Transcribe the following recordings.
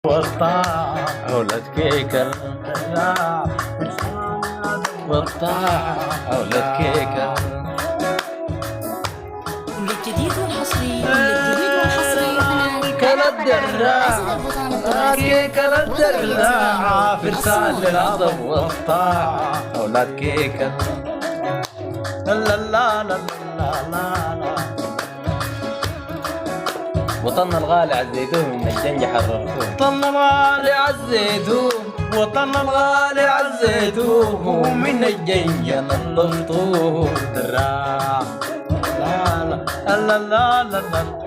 والطاعة أولاد كيكة والطاعة أولاد كيكة. والجديد والحصري كلا الدراع كيكة الدراع فرسان للعظم والطاعة أولاد كيكة. لا لا لا لا لا. وطننا الغالي عزيتوه من الجنج حررتوه. وطننا الغالي عزيتوه وطننا الغالي عزيتوه ومن الجنج نظفتوه. دراع لا لا لا لا لا لا.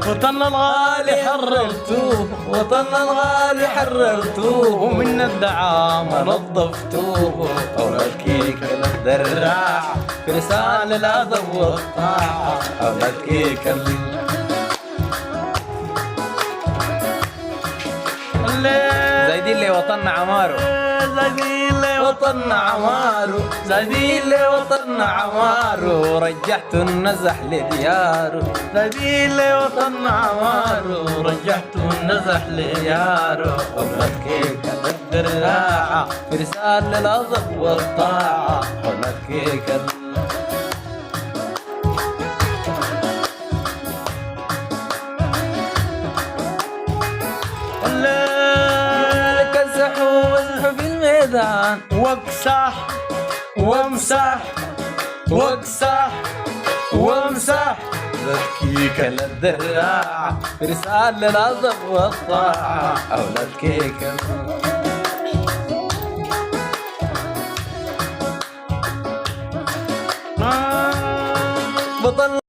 وطننا الغالي حررتوه وطننا الغالي حررتوه ومن الدعامة نظفتوه. أولاد كيكة للدراع فرسان الأدب والطاعة أولاد كيكة. زايدين لي وطننا عمارو زايدين لي وطننا عمارو زايدين لي وطننا عمارو رجعتوا النزح لديارو. زايدين لي وطننا عمارو رجعتوا النزح لديارو. أولاد كيكة للدراعة فرسان للأدب والطاعة أولاد كيكة. وازحف في الميدان واكسح وامسح واكسح وامسح. كيكة للدراع فرسان للأدب والطاعة أولاد كيكة. بطل